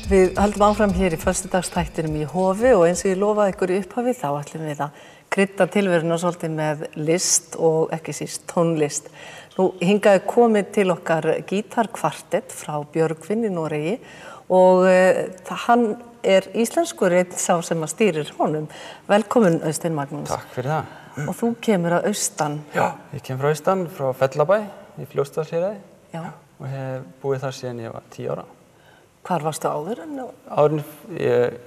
Við höldum áfram hér í föstudagstættinum í Hofi og eins og ég lofaði ykkur í upphafi þá ætlum við að krydda tilveruna svolítið með list og ekki síst tónlist. Nú hingaði komið til okkar gítarkvartett frá Björgvin í Noregi og hann íslenskur einn sá sem að stýrir honum. Velkomin Øysteinn Magnús. Takk fyrir það. Og þú kemur að austan. Já, ég kem frá austan, frá Fellabæ í Fljótsdalshéraði. Já. Og hef búið þar síðan ég var 10 ára. Hvar varstu áður en? Áður ég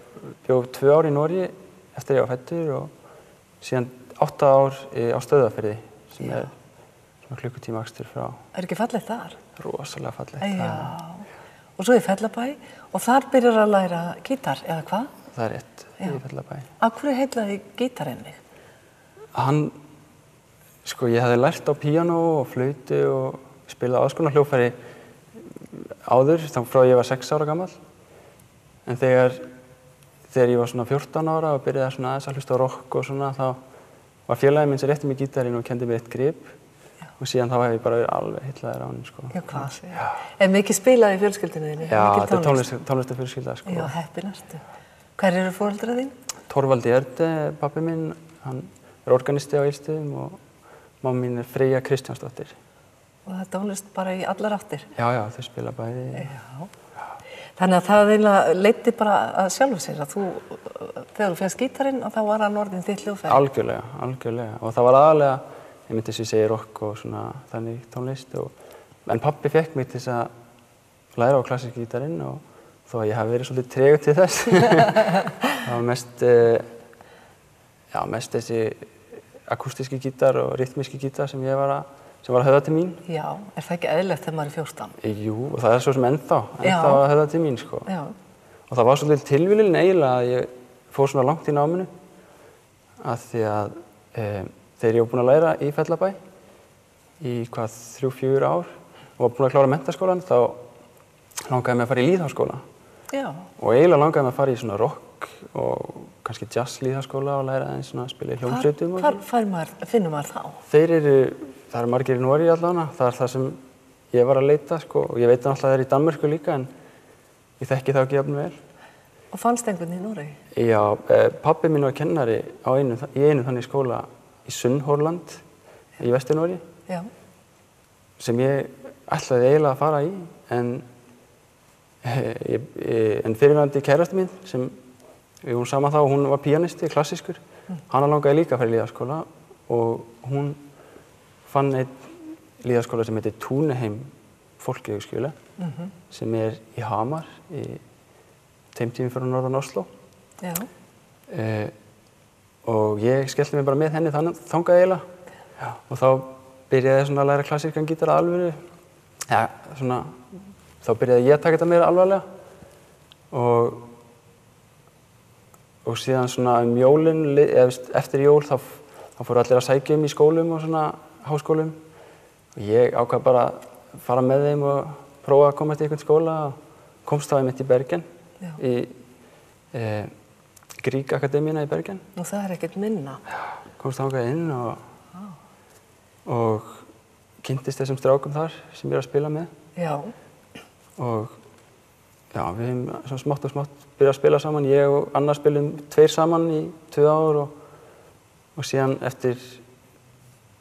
bjó 2 ár í Noregi eftir ég var fæddur og síðan 8 ár á Stöðvarfirði sem er svona klukkutíma akstur frá. Ekki fallegt þar? Rosalega fallegt. Já. Og svo í Fellabæ og þar byrjar að læra gítar, eða hvað? Það er rétt, í Fellabæ. Af hverju heillaði gítarinn þig? Ég hafði lært á píanó og flautu og spilað alls konar hljóðfæri áður, þá frá ég var 6 ára gamall. En þegar ég var svona 14 ára og byrjaði svona aðeins að hlusta á rock og svona, þá var félaginn minn sem rétti mig gítarinn og kendi mér eitt grip. Og síðan þá hef ég bara verið alveg heillaður á honum, sko. Já, hvað segir? Já. En mikið spilað í fjölskyldunni þinni? Já, þetta er tónlistarfjölskylda, sko. Já, heppin ertu. Hver eru foreldrar þín? Þorvaldur Erde, pabbi minn, hann er organisti á Egilsstöðum og mamma mín er Freyja Kristjánsdóttir. Og það er tónlist bara í allar áttir? Já, þau spila bæði. Já. Þannig að það eiginlega leiddi bara að sjálfu sér að þegar þú fékkst gítarinn og þá var hann orðinn þitt hljóðfæri? Algjörlega. Og það var aðalega, ég myndi þess að ég segi rock og svona þannig tónlist. En pabbi fekk mig til þess að læra á klassíska gítarinn og þó að ég hafi verið svolítið tregur til þess. Það var mest þessi akústíski gítar og rytmíski gítar sem var að höfða til mín. Já, er það ekki eðlilegt þegar maður er 14? Jú, og það er svo sem ennþá að höfða til mín, sko. Já. Og það var svolítið tilviljun eiginlega að ég fór svona langt í náminu af því að þegar ég var búinn að læra í Fellabæ í 3-4 ár og var búinn að klára menntaskólann, þá langaði mig að fara í lýðháskóla. Já. Og eiginlega langaði mig að fara í svona rock og kannski jazz lýðháskóla og læra aðeins svona að spila í hljómsveitum. Hvar finnur maður þá? Það eru margir í Noregi allavega, það er það sem ég var að leita, sko, og ég veit náttúrulega að það er í Danmörku líka, en ég þekki það ekki jafn vel. Og fannst einhvern í Noregi? Já, pabbi minn var kennari í einu þannig skóla í Sunnhordland í Vestur-Noregi, sem ég ætlaði eiginlega að fara í, en fyrirverandi kærasti mín, sem við vorum saman þá, hún var píanisti, klassískur, hana langaði líka að fara í lýðháskóla og hún fann einn lýðháskóla sem heitir Túneheim Folkehögskole, sem er í Hamar, í 2 tímum frá norðan Oslo. Já. Og ég skellti mig bara með henni þangað eiginlega. Já. Og þá byrjaði ég svona að læra klassískan gítar að alvöru. Já, svona, þá byrjaði ég að taka þetta meira alvarlega. Og síðan svona jólin, eftir jól, þá fóru allir að sækja í skólum og svona háskólum og ég ákvað bara að fara með þeim og prófa að komast í einhvern skóla og komst þá einmitt í Bergen í Grieg Akademíuna í Bergen. Og það er ekkert minna? Komst þangað inn og kynntist þessum strákum þar sem ég er að spila með. Já. Og já, við höfum svona smátt og smátt byrjað að spila saman. Ég og Anna spilum 2 saman í 2 ár og síðan eftir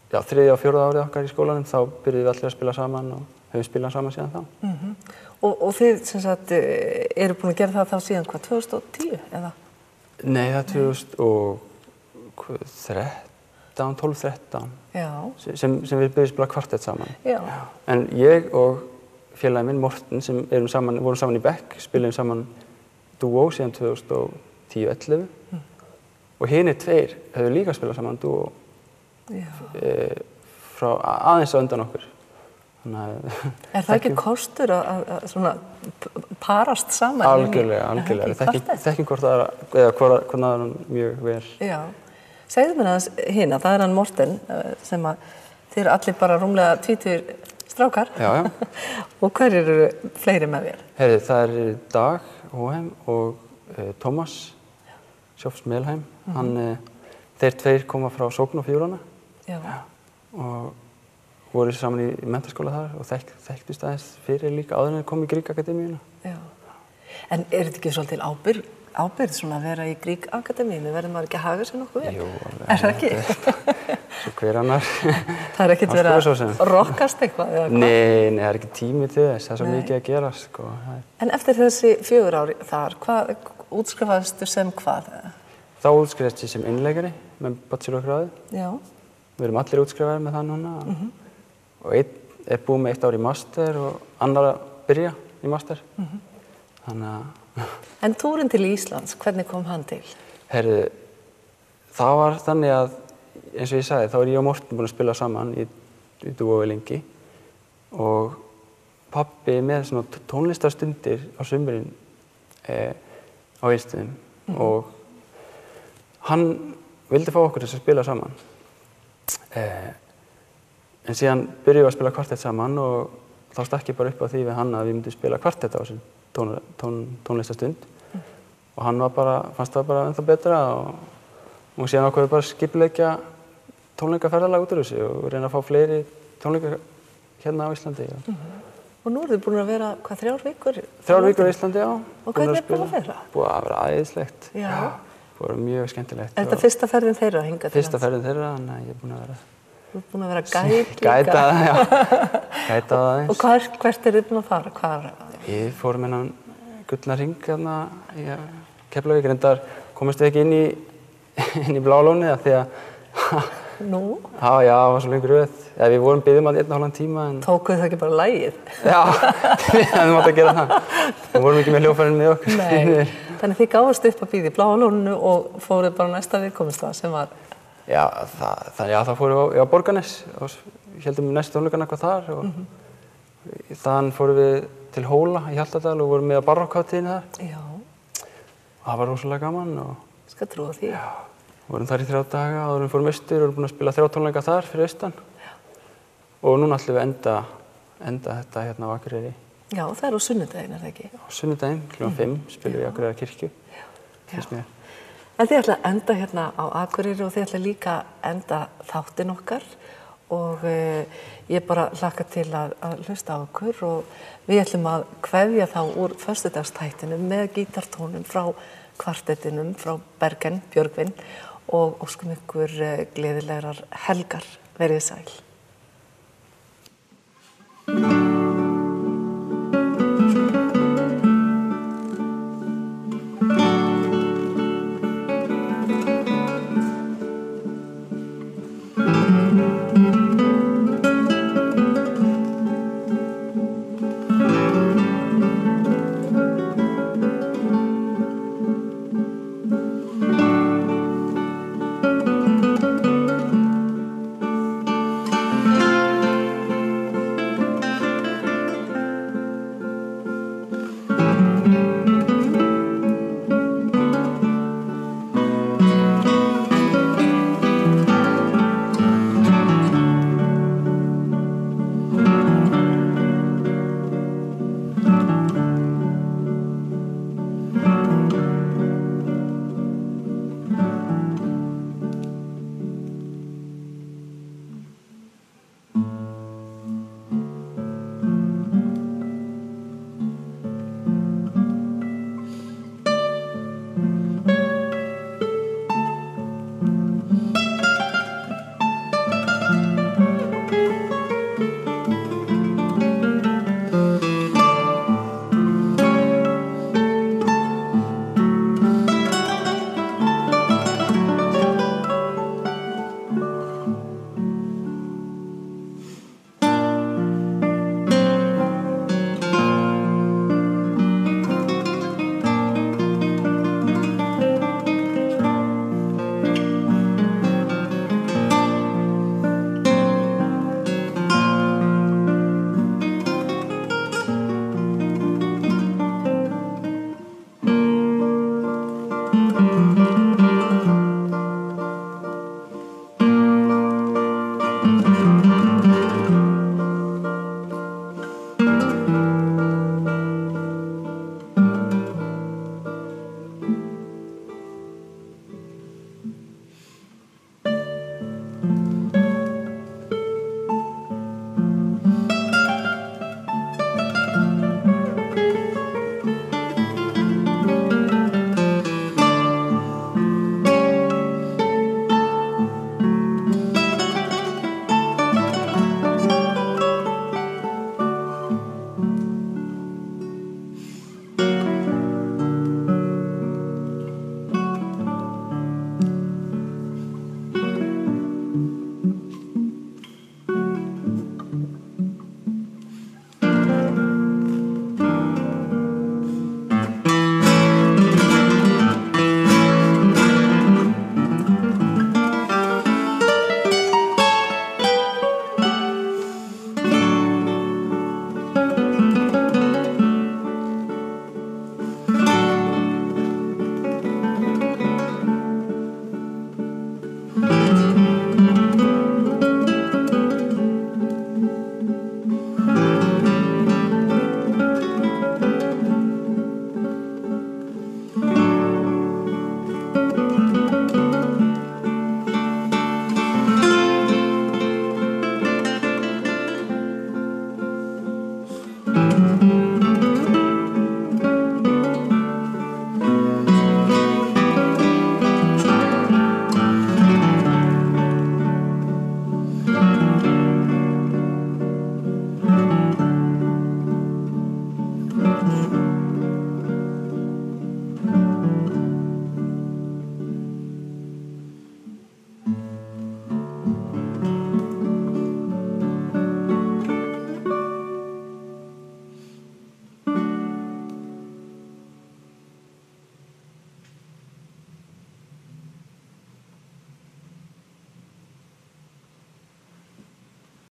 3. og 4. árið okkar í skólanum, þá byrjuðum við allir að spila saman og höfum spilað saman síðan þá. Og þið, sem sagt, eru búin að gera það þá síðan hvað, 2010, eða? Nei, það er 12-13 sem við byrjuðum að spila kvartett saman. Já. En ég og félaginn minn, Morten, sem vorum saman í bekk, spilum saman dúó síðan 2010-11 og hinir 2 höfðu líka spilað saman dúó frá aðeins á undan okkur. Er það ekki kostur að svona parast saman? Algjörlega. Þekkjum hvort aðra, eða hvort aðra mjög vel. Já. Segðu mér aðeins hina, það er hann Morten sem að þið eru allir bara rúmlega 20 strákar. Já. Og hver eru fleiri með þér? Heyrðu, það er Dag Hóheim og Tómas Sjófs Melheim. Þeir 2 koma frá Sókn og Fjúrana. Já. Og voru saman í menntaskóla þar og þekktust aðeins fyrir líka áður en þeir komu í Grieg Akademíuna. Já. En þetta ekki svolítið ábyrgð svona að vera í Grieg-akademíunni? Verður maður ekki að haga sér nokkuð vel? Jú, það ekki? Svo hver annar. Það ekkert verið að rokkast eitthvað? Nei, það ekki tími til þess. Það svo mikið að gera, sko. En eftir þessi 4 ár þar, hvað útskrifaðistu sem hvað? Þá útskrifaðist ég sem innleikari með bachelorgráðu. Já. Við erum allir útskrifaðir með það núna. Og einn búið með 1 ár í master og annar að byrja í master. Þannig að... En túrin til Íslands, hvernig kom hann til? Herðu, það var þannig að, eins og ég sagði, þá ég og Morten búin að spila saman í dúói lengi og pabbi með svona tónlistarstundir á sumrin á Egilsstöðum og hann vildi fá okkur til að spila saman. En síðan byrjuðum við að spila kvartett saman og þá stakk ég bara upp á því við hann að við myndum spila kvartett á þessum tónlistastund og hann var bara, fannst það bara ennþá betra og síðan ákveðum við bara að skipuleggja tónleikaferðalag út úr þessu og reyna að fá fleiri tónleika hérna á Íslandi. Og nú þið búin að vera, hvað, 3 vikur? 3 vikur á Íslandi, já. Og hvernig búin að vera? Búið að vera æðislegt. Já. Búið að vera mjög skemmtilegt. Er þetta fyrsta ferðin þeirra að hinga til Fyrsta ferðin þeirra, þannig að ég er búin að vera... Þú er búin að vera gæt líka. Gæta það, já. Gæta það aðeins. Og hvert þið búin að fara? Hvar? Ég fór með hann gullna hring hérna í Keflavík, reyndar komist við ekki inn í Blálónið af því að... Nú? Já, það var svo lengur röð. Við vorum biðum að 1,5 tíma en... Tókuð það ekki bara lagið? Já, við hefðum átt að gera það. Við vorum ekki með hljóðfærin með okkur. Nei, þannig þið gáðust upp að bíða í Blálóninu og fóruð bara næsta viðkomustað sem var... Já, þá fórum við á Borgarnes og héldum næstu tónleikana eitthvað þar og þann fórum við til Hóla í Hjaltadal og vorum með á Barokkhátíðinni þar. Já. Og það var rosalega gaman og... Skal trúa því. Já, vorum þar í 3 daga og við fórum austur og vorum búin að spila 3 tónleika þar fyrir austan. Já. Og núna ætlum við enda þetta hérna á Akureyri. Já, það er á sunnudaginn, er það ekki? Á sunnudaginn, kl. 5 spilum við í Akureyrar kirkju. Já. En þið ætla að enda hérna á Akureyri og þið ætla líka að enda þáttinn okkar og ég bara hlakka til að hlusta á okkur og við ætlum að kveðja þá úr föstudagstættinum með gítartónum frá kvartettinum, frá Bergen, Björgvin og óskum ykkur gleðilegar helgar. Verið sæl.